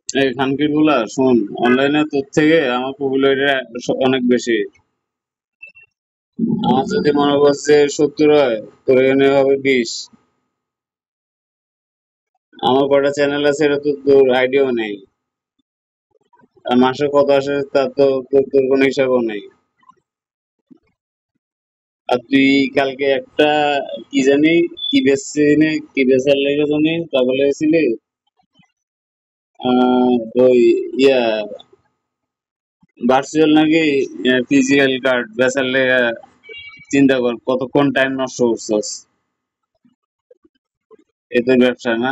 এই খানকির গুলা শোন, অনলাইনে তোর থেকে আমার পপুলারিটি অনেক বেশি। আমার যদি মনে করছে 70 হয়, তোর এখানে হবে 20। আমার কটা চ্যানেল আছে এটা তো তোর আইডিয়াও নেই। আর মাসে কত আসে তার তো তোর কোনো হিসাবও নেই। আর তুই কালকে একটা কি জানি কি বেচছিলি, কি বেচার লেগে জানি তবে লেগেছিলি ওই ইয়া ভার্চুয়াল নাকি ফিজিক্যাল কার্ড বেচার লেগে। চিন্তা কর কতক্ষণ টাইম নষ্ট করছস। এ তোর ব্যবসা না?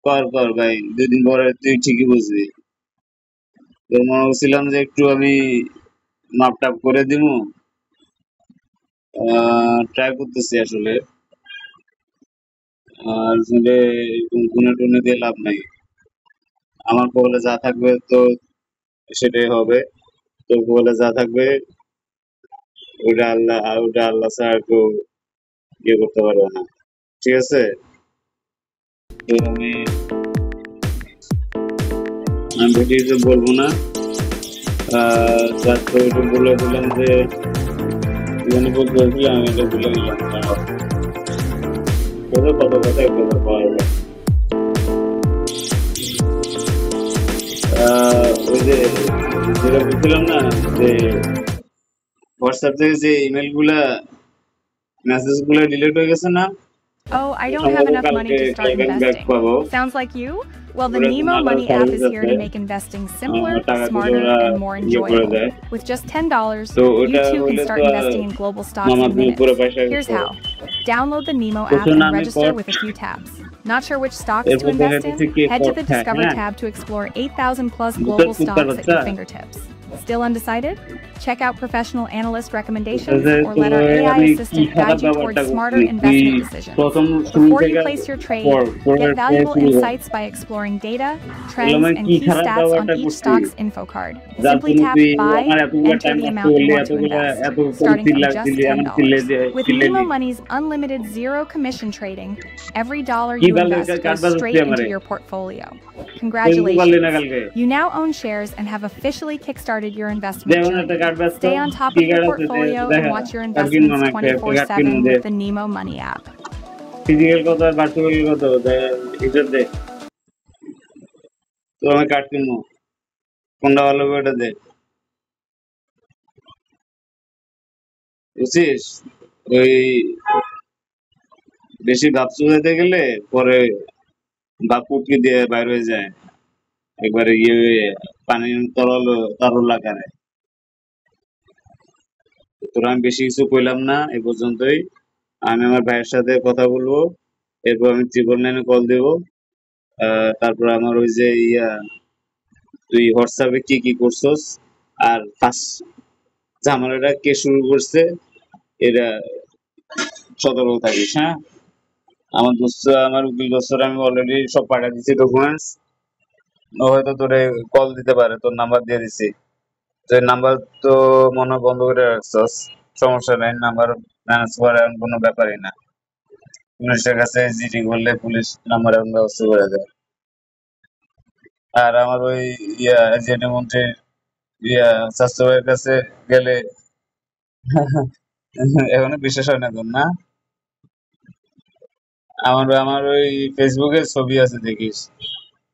কর কর ভাই, 2 দিন পরে তুই ঠিকই বুঝবি। তোর মনে করছিলাম যে একটু আমি মাপ টাপ করে দিমু, ট্রাই করতেছি আসলে। আর আসলে গুনে টুনে দিয়ে লাভ নাই। আমার কপালে যা থাকবে তো সেটাই হবে। তোর কপালে যা থাকবে ওটা আল্লাহ ছাড়া আর কেউ ইয়ে করতে পারবে না। ঠিক আছে? তো আমি বেশি কিছু বলবো না। জাস্ট ওইটুকু বলে দিলাম যে কি জানি বলতে চাইছিলাম, আমি এটা ভুলে গেলাম। কত কথা এক কথা পাওয়া যায়। ওই যে যেটা বলছিলাম না, যে হোয়াটসঅ্যাপ থেকে যে ইমেল গুলা মেসেজ গুলা ডিলিট হয়ে গেছে না, Oh, I don't have সম্ভবত enough money to start কালকে আমি ব্যাক investing. পাবো। Sounds like you? Well, the ওটার জন্য Nemo আলাদা Money app service is here আছে, to make investing simpler, টাকা দিলে smarter, ওরা and more ইয়ে করে enjoyable. দেয়। With just $10, তো you ওটা too can হইলে start তো investing in global stocks মামা in তুমি minutes. পুরো পয়সা Here's গেছো। how. Download the Nemo app প্রচুর and নামে register কর, with a few tabs. Not sure which stocks to এরপর দেখা invest in? যাচ্ছে কে Head to কর the খায়। Discover হ্যাঁ, tab to explore 8,000 plus বুঝতে global কুত্তার stocks at বাচ্চা। your fingertips. Still undecided? Check out professional analyst recommendations বুঝতেছে or তো let our AI আমি কি assistant খারাপ guide you towards ব্যাপারটা smarter করছি, তুই investment decisions. প্রথম শুরু Before you থেকে place your trade, পড়ে get valuable শুরু কর। insights by exploring data, বললাম trends, আমি and কি key খারাপ stats on ব্যাপারটা each করছি, stock's info card. যার Simply জন্য tap তুই buy, আমার এতগুলো enter টাইম the নষ্ট amount you করলি, want to invest, এত starting from just দিলি, আমার $10. With Nemo চিল্লাইলি। Money's unlimited zero commission trading, every dollar কি you ভালো invest কাঠ goes বাজাচ্ছি straight into আমারে, your portfolio. ফেসবুক পারলি না Congratulations! কালকে। You now own shares and have officially kickstarted your investment যেমন একটা কাঠ journey. ব্যস্ত, Stay on top কি of your কাঠ আছে portfolio and দেখা, watch your কাঠ কিনবো investments না, একটা কাঠ কিনবো 24/7 দে। with the Nemo Money app. Physical কত আর ভার্চুয়াল কত হিসাব দে, তো আমি কাঠ কিনবো, কোনটা ভালো হবে ওটা দে। বুঝছিস? ওই বেশি ভাবছু যেতে গেলে পরে বাপ উটকি দিয়ে বাইর হয়ে যায়, একবারে ইয়ে হয়ে পানির তরল আকারে। তোরা আমি বেশি কিছু কইলাম না এ পর্যন্তই। আমি আমার ভাইয়ের সাথে কথা বলবো, এরপর আমি 999 কল দেবো। তারপর আমার ওই যে তুই হোয়াটসঅ্যাপে কি কি করছস, আর ফার্স্ট ঝামেলাটা কে শুরু করছে এটা সতর্ক থাকিস। হ্যাঁ, আমার উকিল দোস্তরা আমি অলরেডি সব পাঠিয়ে দিচ্ছি ডকুমেন্টস। ও হয়তো তোরে কল দিতে পারে, তোর নাম্বার দিয়ে দিছি। তো নাম্বার তো মনে হয় বন্ধ করে রাখছস, সমস্যা নেই, নাম্বার ম্যানেজ করার এমন কোনো ব্যাপারই না। পুলিশের কাছে জিডি করলে পুলিশ নাম্বার এমন ব্যবস্থা করে দেয়। আর আমার ওই এজেন্ট মন্ত্রীর স্বাস্থ্য ভাইয়ের কাছে গেলে এখনো বিশ্বাস হয় না তোর না? আমার ওই ফেসবুকে ছবি আছে দেখিস,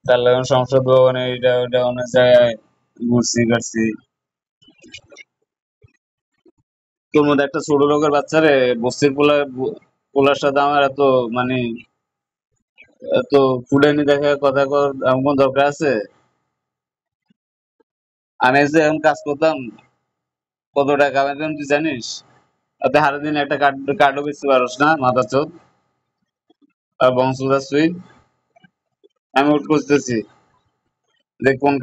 তার লাগান সংসদ ভবনে এটা ওটা অনেক জায়গায় ঘুরছি কাটছি। তোর মধ্যে একটা ছোট লোকের বাচ্চারে বস্তির পোলার সাথে আমার এত মানে এত ফুটানি দেখা কথা কর এমন কোনো দরকার আছে? আমি যে এখন কাজ করতাম কত টাকা কামাইতাম তুই জানিস? তাতে হারা দিন একটা কার্ডও বেচতে পারস না, মাথা চোদ আর বংশধর তুই। আমি উঠ করতেছি যে কোন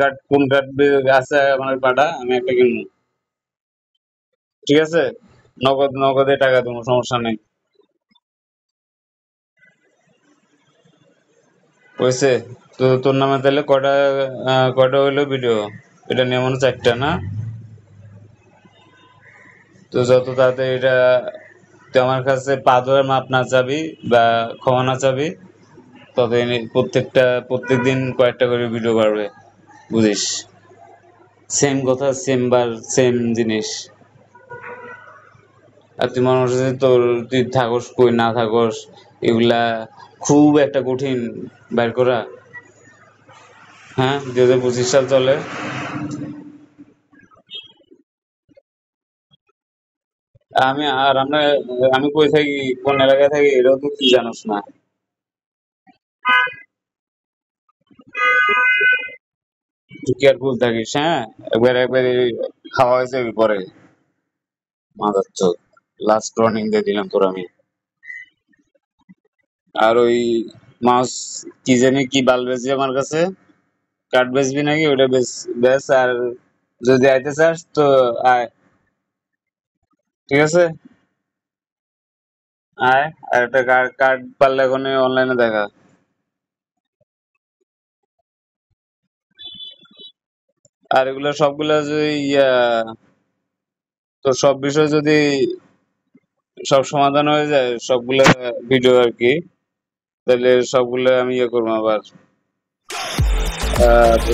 কার্ড আছে আমার পাঠা, আমি একটা কিনবো। ঠিক আছে, নগদে টাকা দেবো, সমস্যা নেই। হয়েছে? তো তোর নামে তাহলে কয়টা হইলো ভিডিও? এটা নিয়ে মনে হয় 4টা না? তো যত তাড়াতাড়ি তুই আমার কাছে পা ধরে মাপ না চাবি বা ক্ষমা না চাবি, ততদিন প্রত্যেকদিন কয়েকটা করে ভিডিও বাড়বে, বুঝিস? সেম কথা, সেম বার, সেম জিনিস। আর তুই মনে করছিস যে তুই থাকস কই না থাকস, এগুলা খুব একটা কঠিন বের করা। হ্যাঁ, 2025 সাল চলে। আমি কই থাকি, কোন এলাকায় থাকি, এটাও তো তুই জানোস না। তুই কেয়ারফুল থাকিস, হ্যাঁ। একবার খাওয়া হয়েছে পরে, মাদার চোদ। লাস্ট ওয়ার্নিং দিয়ে দিলাম তোর আমি। আর ওই মাছ কি জানি কি বাল বেচবি আমার কাছে, কাঠ বেচবি নাকি? ওটা বেচ। আর যদি আইতে চাস তো আয়, ঠিক আছে? আয়। আর একটা কার্ড পারলে এখন অনলাইনে দেখা। আর এগুলো সবগুলা যদি তোর সব বিষয় যদি সব সমাধান হয়ে যায়, সবগুলা ভিডিও আর কি, তাহলে সবগুলো আমি করবো আবার।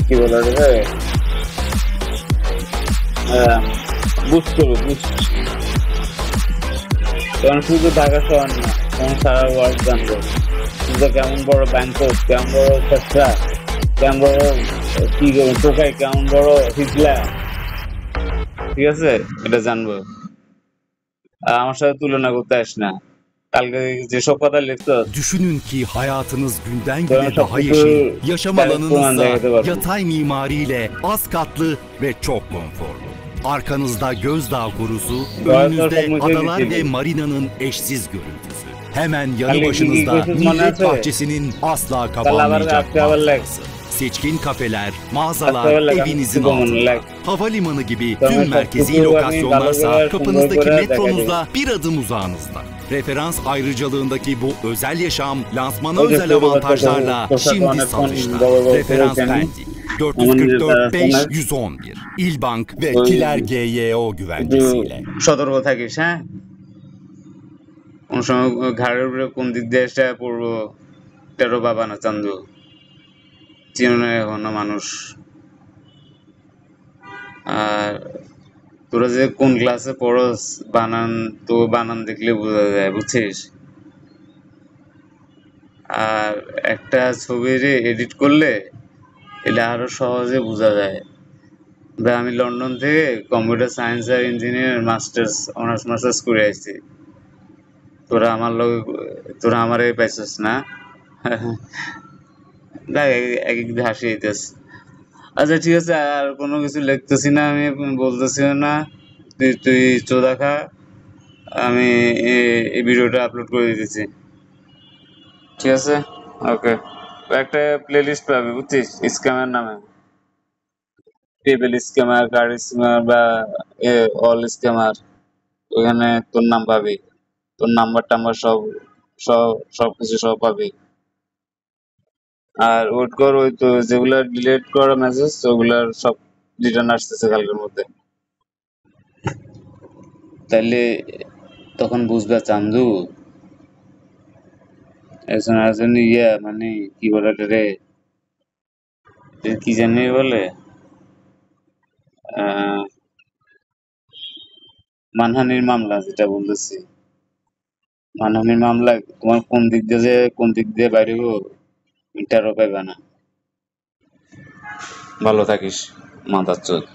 কি বলে রে, বুস্ট করবো, বুস্ট। কারণ শুধু ঢাকা শহর না, তখন সারা ওয়ার্ল্ড জানবো যে কেমন বড় ব্যাংকক, কেমন বড় চেষ্টা, কেমন বড় কি টোকাই, কেমন বড় হিজলা, ঠিক আছে? এটা জানবো। আর আমার সাথে tutulan করতে আস না। কালকে যেসব কথা লিখছো, Düşünün ki hayatınız günden ben güne çok daha kötü yeşil. Yaşam ben kulağında alanınızsa yatıyorum. yatay mimariyle az katlı ve çok konforlu. Arkanızda Gözdağ Korusu, önünüzde adalar ve marinanın eşsiz görüntüsü. Hemen yanı Halbuki başınızda ilk başta Millet bana Bahçesi'nin asla Kalabalık kapanmayacak akçabalık. manzarası. Seçkin kafeler, mağazalar Akçabalık, evinizin kutumunluk. altında. Havalimanı gibi Sonra tüm çok merkezi kutu var, lokasyonlarsa balıklar, kapınızdaki kumrulara metronuzla bir adım uzağınızda. Referans ayrıcalığındaki bu özel yaşam lansmana O da özel şöyle avantajlarla koşa şimdi sonra satışta. baba Referans otururken Pendik onun 444 5 tarafından 111 İlbank ve ওই Kiler GYO একটু güvencesiyle. সতর্ক থাকিস, হ্যাঁ। কোন সময় ঘাড়ের উপরে কোন দিক দিয়ে এসে পড়বো, টেরো বাবা না চান্দু, চিনো না এখনো মানুষ। আর তোরা যে কোন ক্লাসে পড়স, বানান দেখলে বোঝা যায়, বুঝছিস? আর একটা ছবির এডিট করলে এটা আরো সহজে বোঝা যায়। ভাই, আমি লন্ডন থেকে কম্পিউটার সায়েন্স আর ইঞ্জিনিয়ার অনার্স মাস্টার্স করে আসছি। তোরা আমার লগে, তোরা আমারে পাইছিস না? দেখ, এক এক দিয়ে হাসি আইতেছে। আচ্ছা ঠিক আছে, আর কোনো কিছু লিখতেছি না, আমি বলতেছি না। তুই তুই চোদা খা। আমি এই ভিডিওটা আপলোড করে দিতেছি, ঠিক আছে? ওকে। একটা প্লে লিস্ট পাবি, বুঝছিস, স্ক্যামের নামে। টেবিল স্ক্যামার, কার্ড স্ক্যামার বা অল স্ক্যামার। ওখানে তোর নাম পাবি, তোর নাম্বার টাম্বার সব সব সবকিছু সব পাবি। আর ওয়েট কর, ওই তো যেগুলা ডিলিট করা মেসেজ ওগুলার সব রিটার্ন আসতেছে কালকের মধ্যে। তাইলে তখন বুঝবা চান্দু, একজন আরেকজন মানে কি বলে রে, কি জানি বলে, আহ মানহানির মামলা যেটা বলতেছি, মানহানির মামলা তোমার কোন দিক দিয়ে বাইরে মিটারও পাইবা না। ভালো থাকিস, মাদার চোদ।